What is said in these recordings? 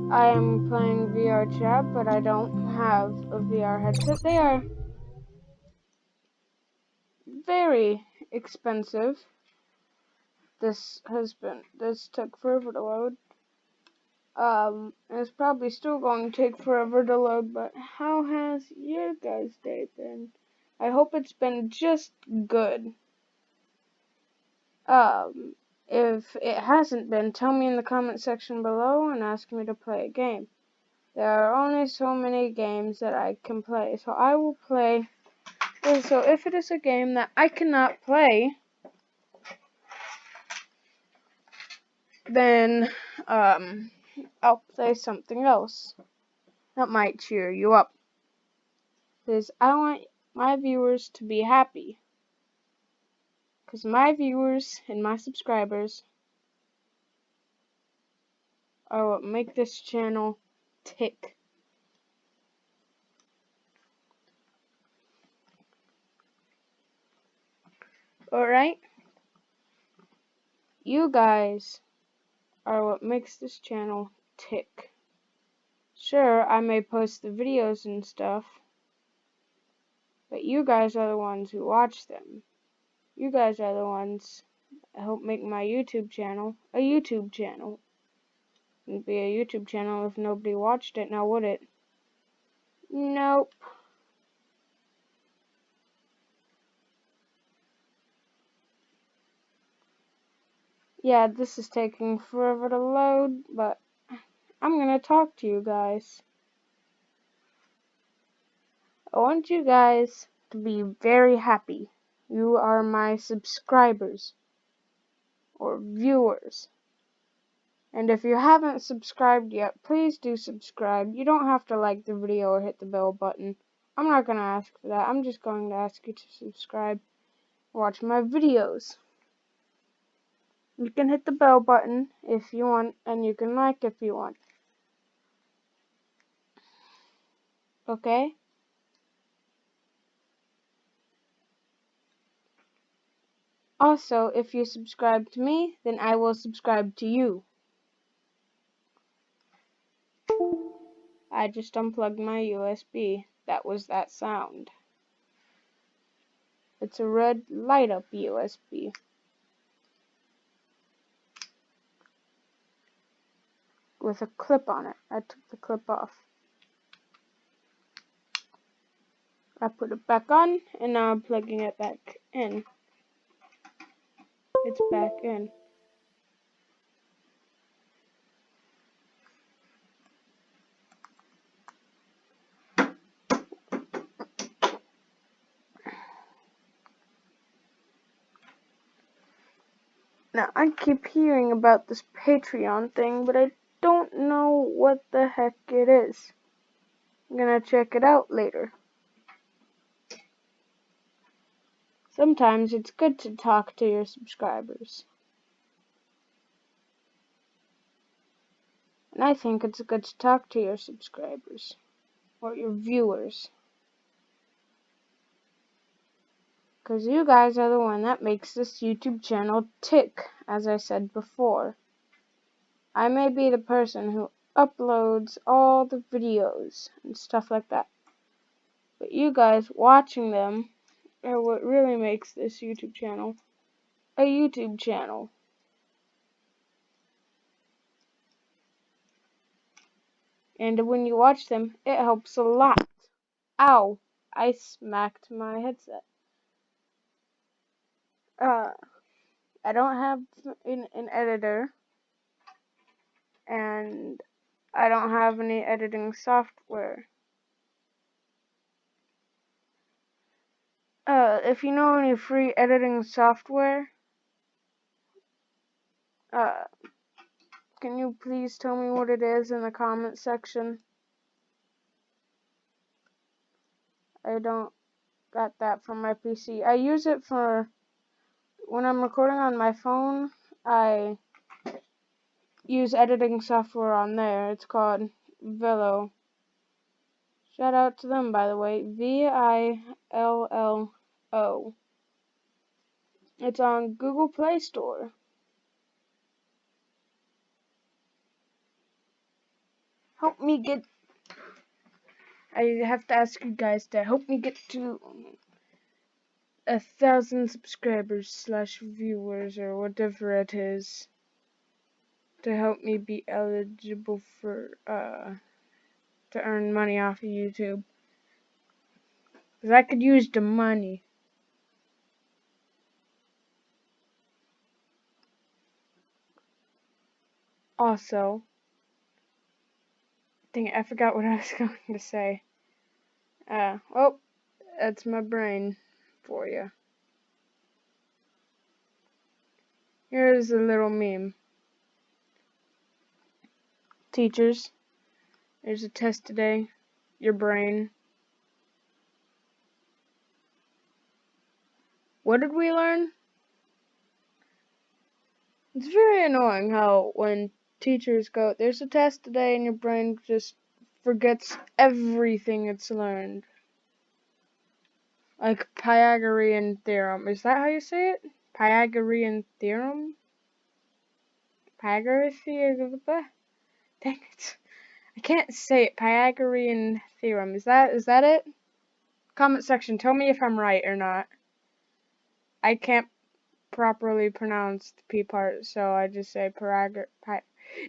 I am playing VR chat, but I don't have a VR headset. They are very expensive. This took forever to load. It's probably still going to take forever to load, but how has your guys' day been? I hope it's been just good. If it hasn't been, tell me in the comment section below and ask me to play a game. There are only so many games that I can play, so I will play. So if it is a game that I cannot play, then I'll play something else that might cheer you up. Because I want my viewers to be happy. Because my viewers and my subscribers are what make this channel tick. Alright? You guys are what makes this channel tick. Sure, I may post the videos and stuff, but you guys are the ones who watch them. You guys are the ones that help make my YouTube channel a YouTube channel. It wouldn't be a YouTube channel if nobody watched it, now would it? Nope. Yeah, this is taking forever to load, but I'm gonna talk to you guys. I want you guys to be very happy. You are my subscribers or viewers. And if you haven't subscribed yet, please do subscribe. You don't have to like the video or hit the bell button. I'm not going to ask for that. I'm just going to ask you to subscribe. Watch my videos. You can hit the bell button if you want, and you can like if you want. Okay? Also, if you subscribe to me, then I will subscribe to you. I just unplugged my USB. That was that sound. It's a red light up USB. With a clip on it. I took the clip off. I put it back on, and now I'm plugging it back in. It's back in. Now, I keep hearing about this Patreon thing, but I don't know what the heck it is. I'm gonna check it out later. Sometimes it's good to talk to your subscribers. And I think it's good to talk to your subscribers. Or your viewers. Because you guys are the one that makes this YouTube channel tick, as I said before. I may be the person who uploads all the videos and stuff like that. But you guys watching them are what really makes this YouTube channel a YouTube channel. And when you watch them, it helps a lot. Ow! I smacked my headset. I don't have an editor. And I don't have any editing software. If you know any free editing software, can you please tell me what it is in the comment section? I don't got that from my PC. I use it for when I'm recording on my phone. I use editing software on there. It's called Villo. Shout out to them, by the way. Villo. It's on Google Play Store. help me get. I have to ask you guys to help me get to 1,000 subscribers slash viewers or whatever it is to help me be eligible for to earn money off of YouTube. 'Cause I could use the money. Also, dang it, I forgot what I was going to say. Oh, that's my brain for you. Here's a little meme. Teachers, there's a test today. Your brain. What did we learn? It's very annoying how when teachers go, there's a test today, and your brain just forgets everything it's learned. Like Pythagorean theorem. Is that how you say it? Pythagorean theorem? Pythagorean theorem? Dang it. I can't say it. Pythagorean theorem. Is that it? Comment section. Tell me if I'm right or not. I can't properly pronounce the P part, so I just say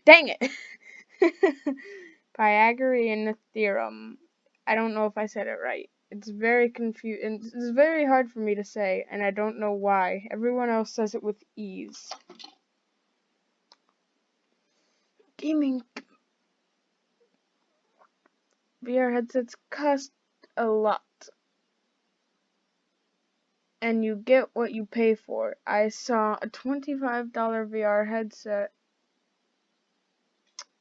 dang it! Pythagorean theorem. I don't know if I said it right. It's very confusing. It's very hard for me to say, and I don't know why. Everyone else says it with ease. Gaming VR headsets cost a lot, and you get what you pay for. I saw a $25 VR headset,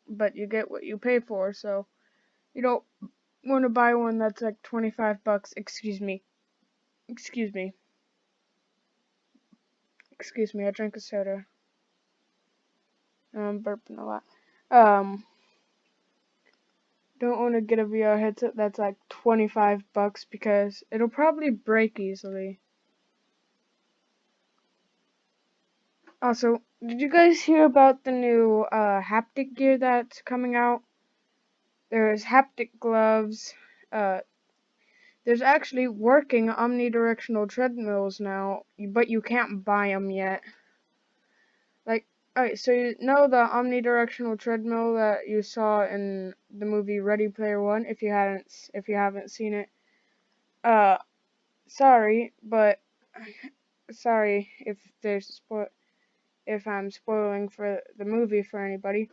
but you get what you pay for, so you don't want to buy one that's like $25. Excuse me. Excuse me. Excuse me, I drank a soda. I'm burping a lot. Don't want to get a VR headset that's like $25 because it'll probably break easily. Also, did you guys hear about the new haptic gear that's coming out? There's haptic gloves. There's actually working omnidirectional treadmills now, but you can't buy them yet. Like, alright, so you know the omnidirectional treadmill that you saw in the movie Ready Player One? If you haven't seen it, sorry, but sorry if I'm spoiling for the movie for anybody.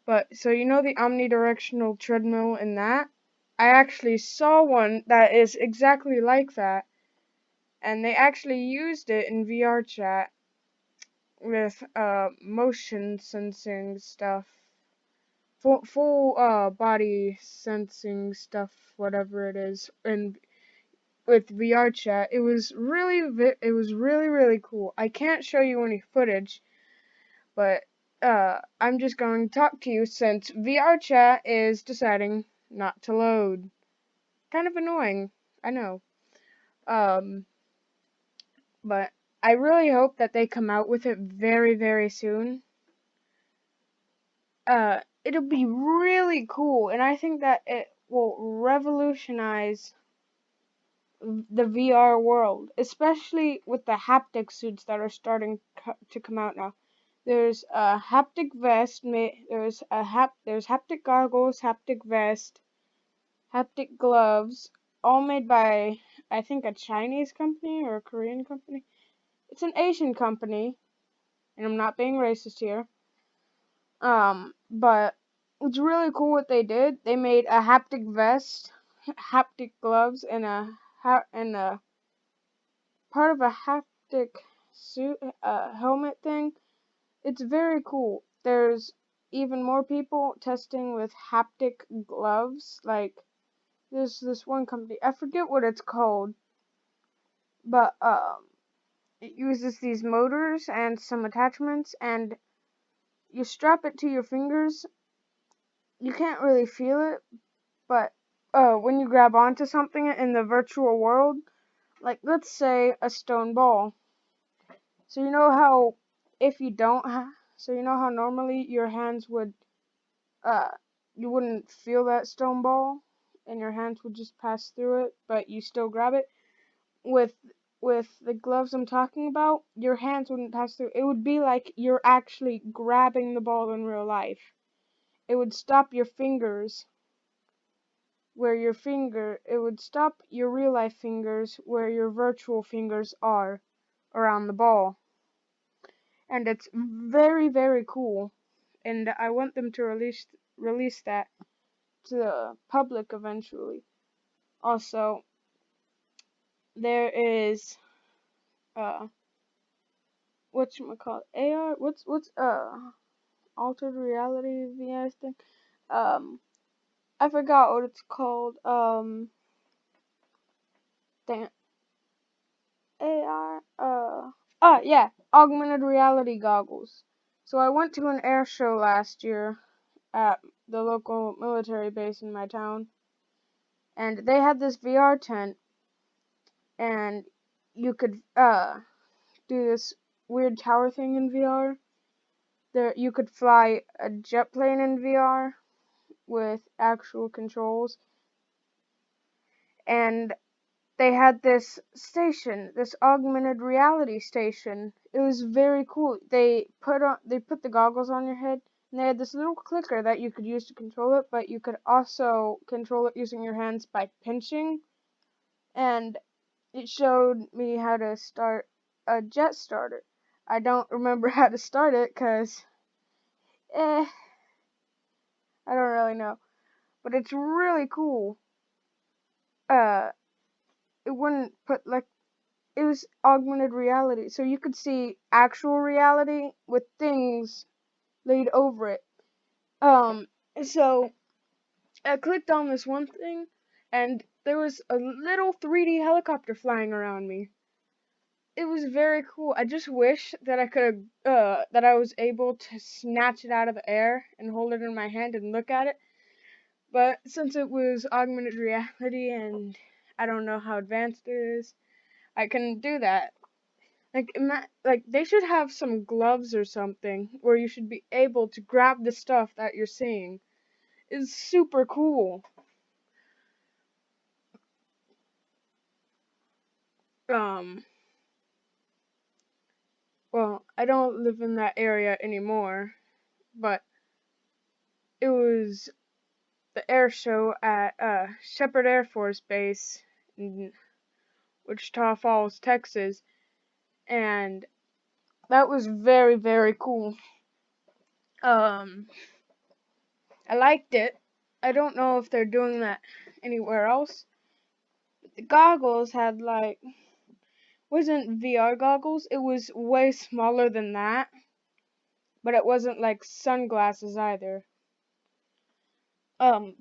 But so you know the omnidirectional treadmill in that? I actually saw one that is exactly like that, and they actually used it in VR chat with motion sensing stuff, full body sensing stuff, whatever it is, and with VR chat. It was really cool. I can't show you any footage, but I'm just going to talk to you since VR chat is deciding not to load. Kind of annoying, I know. But I really hope that they come out with it very soon. It'll be really cool, and I think that it will revolutionize the VR world, especially with the haptic suits that are starting to come out now. There's a haptic vest, there's haptic goggles, haptic vest, haptic gloves, all made by I think a Chinese company or a Korean company. It's an Asian company, and I'm not being racist here. But it's really cool what they did. They made a haptic vest, haptic gloves, and a part of a haptic suit, helmet thing. It's very cool. There's even more people testing with haptic gloves. Like there's this one company, I forget what it's called, but it uses these motors and some attachments, and you strap it to your fingers. You can't really feel it, but when you grab onto something in the virtual world, like let's say a stone ball. So you know how if you don't so you know how normally your hands would you wouldn't feel that stone ball, and your hands would just pass through it, but you still grab it. With the gloves I'm talking about, your hands wouldn't pass through. It would be like you're actually grabbing the ball in real life. It would stop your fingers it would stop your real life fingers where your virtual fingers are around the ball. And it's very, very cool. And I want them to release that to the public eventually. Also, there is whatchamacallit, AR, what's altered reality VR thing. I forgot what it's called. Dang it. AR. Yeah, augmented reality goggles. So I went to an air show last year at the local military base in my town, and they had this VR tent, and you could do this weird tower thing in VR. There, you could fly a jet plane in VR with actual controls, and they had this station, this augmented reality station. It was very cool. They put the goggles on your head, and they had this little clicker that you could use to control it, but you could also control it using your hands by pinching. And it showed me how to start a jet starter. I don't remember how to start it because I don't really know. But it's really cool. Uh, it wouldn't put like it was augmented reality, so you could see actual reality with things laid over it. So I clicked on this one thing, and there was a little 3D helicopter flying around me. It was very cool. I just wish that that I was able to snatch it out of the air and hold it in my hand and look at it. But since it was augmented reality and I don't know how advanced it is, I couldn't do that. Like they should have some gloves or something where you should be able to grab the stuff that you're seeing. It's super cool. Um, well, I don't live in that area anymore, but it was the air show at Shepherd Air Force Base in Wichita Falls, Texas, and that was very, very cool. Um, I liked it. I don't know if they're doing that anywhere else. The goggles had like wasn't VR goggles. It was way smaller than that, but it wasn't like sunglasses either.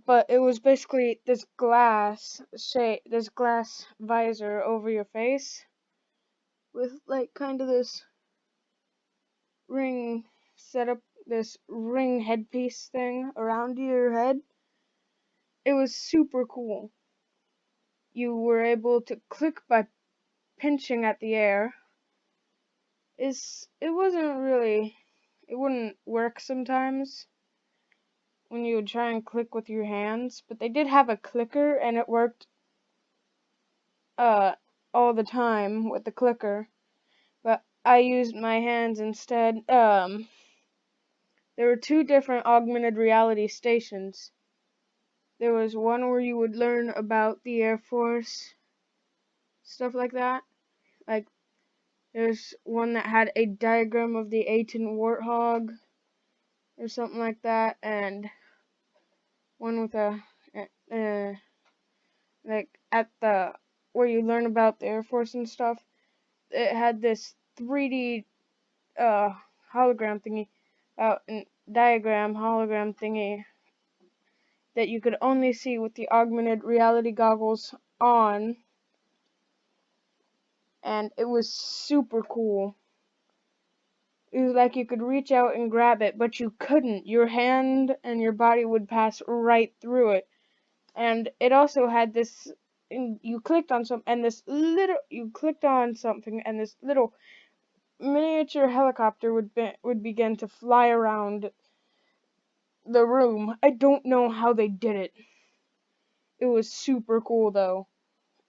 But it was basically this glass visor over your face with like kind of this ring setup, this ring headpiece thing around your head. It was super cool. You were able to click by pinching at the air. It wasn't really, it wouldn't work sometimes when you would try and click with your hands, but they did have a clicker and it worked uh all the time with the clicker. But I used my hands instead. There were two different augmented reality stations. There was one where you would learn about the Air Force, stuff like that. Like there's one that had a diagram of the A-10 Warthog or something like that, and one with like at the where you learn about the Air Force and stuff. It had this 3D uh hologram thingy, diagram hologram thingy that you could only see with the augmented reality goggles on, and it was super cool. It was like you could reach out and grab it, but you couldn't. Your hand and your body would pass right through it. And it also had this. You clicked on some, and you clicked on something, and this little miniature helicopter would begin to fly around the room. I don't know how they did it. It was super cool though.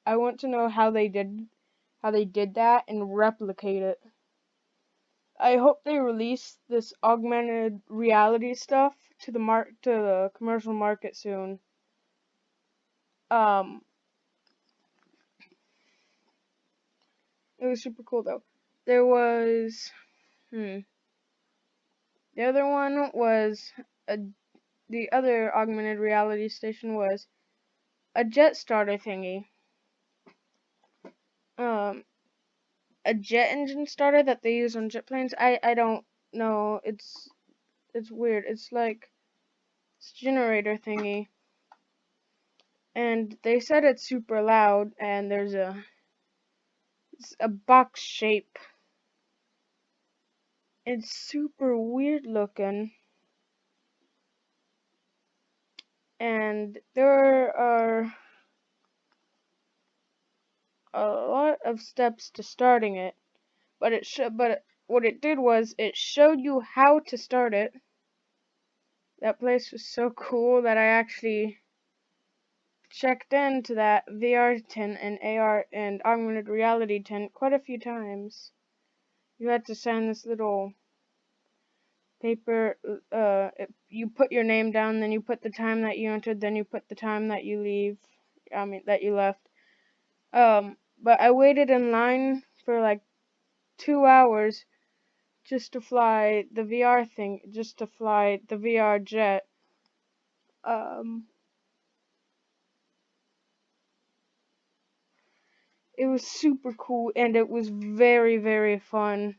I want to know how they did that and replicate it. I hope they release this augmented reality stuff to the commercial market soon. Um, it was super cool though. There was, the other one was the other augmented reality station was a jet starter thingy. Um, a jet engine starter that they use on jet planes. I don't know. It's weird. It's like this generator thingy. And they said it's super loud, and it's a box shape. It's super weird looking, and there are a lot of steps to starting it. But what it did was it showed you how to start it. That place was so cool that I actually checked into that VR tent and AR and augmented reality tent quite a few times. You had to sign this little paper. You put your name down, then you put the time that you entered, then you put the time that you that you left. But I waited in line for like 2 hours just to fly the VR thing, just to fly the VR jet. Um, it was super cool and it was very, very fun.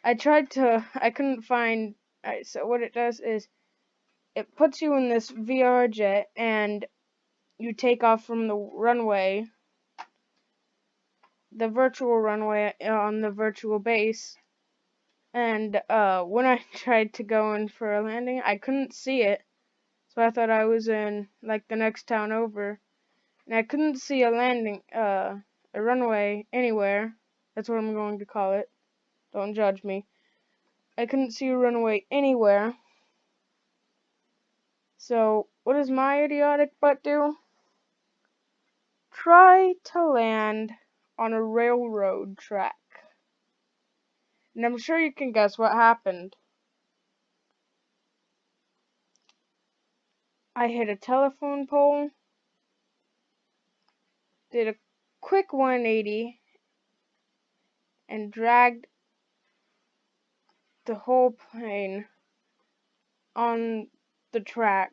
I couldn't find. Alright, so what it does is it puts you in this VR jet and you take off from the runway, the virtual runway on the virtual base. And when I tried to go in for a landing, I couldn't see it. So I thought I was in like the next town over. And I couldn't see a runway anywhere. That's what I'm going to call it. Don't judge me. I couldn't see a runway anywhere. So, what does my idiotic butt do? Try to land on a railroad track. And I'm sure you can guess what happened. I hit a telephone pole, did a quick 180, and dragged the whole plane on the track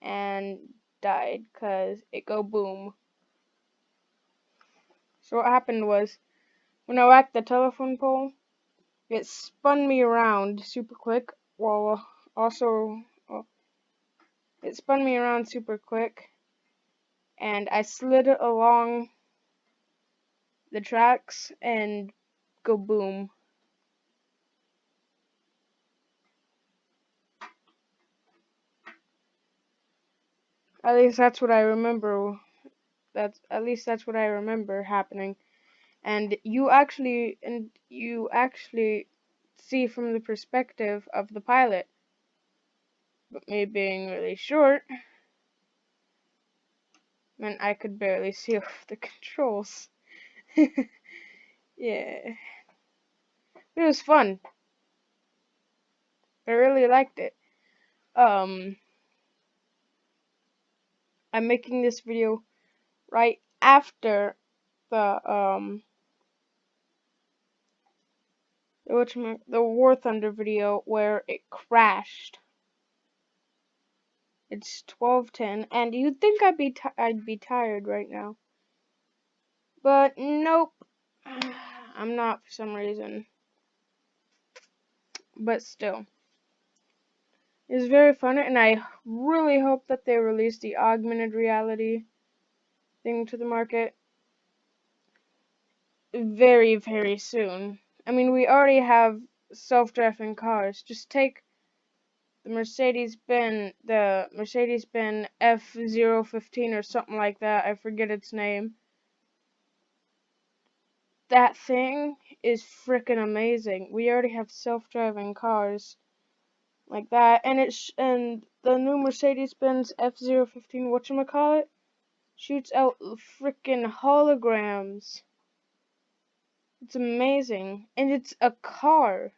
and died because it go boom. So what happened was, when I whacked the telephone pole, it spun me around super quick, while also, it spun me around super quick, and I slid along the tracks and go boom. At least that's what I remember. That's what I remember happening. And you actually see from the perspective of the pilot. But me being really short meant I could barely see over the controls. Yeah. It was fun. I really liked it. Um, I'm making this video right after the the War Thunder video where it crashed. It's 12:10, and you'd think I'd be tired right now, but nope, I'm not for some reason. But still, it's very fun, and I really hope that they release the augmented reality thing to the market very, very soon. I mean, we already have self-driving cars. Just take the Mercedes-Benz F015 or something like that. I forget its name. That thing is freaking amazing. We already have self-driving cars. like that, and and the new Mercedes-Benz F-015, whatchamacallit, shoots out freaking holograms. It's amazing, and it's a car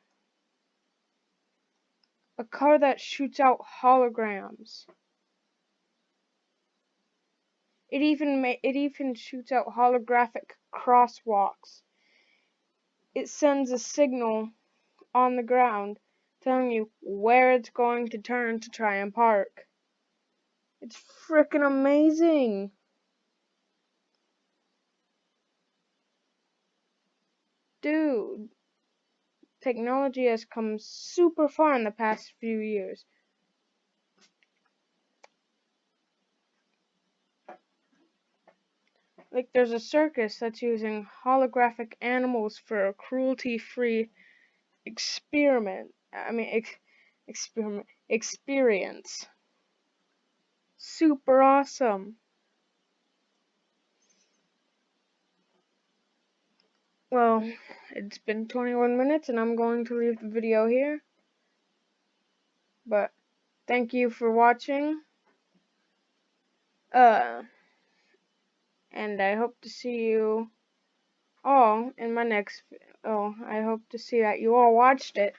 that shoots out holograms. It even shoots out holographic crosswalks. It sends a signal on the ground telling you where it's going to turn to try and park. It's freaking amazing. Dude, technology has come super far in the past few years. Like, there's a circus that's using holographic animals for a cruelty-free experience. Super awesome. Well, it's been 21 minutes and I'm going to leave the video here. But thank you for watching. And I hope to see you all in my next I hope to see that you all watched it.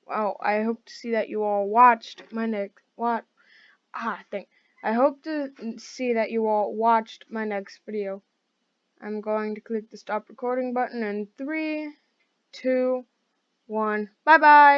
Well, I hope to see that you all watched my next I hope to see that you all watched my next video. I'm going to click the stop recording button in 3, 2, 1. Bye bye.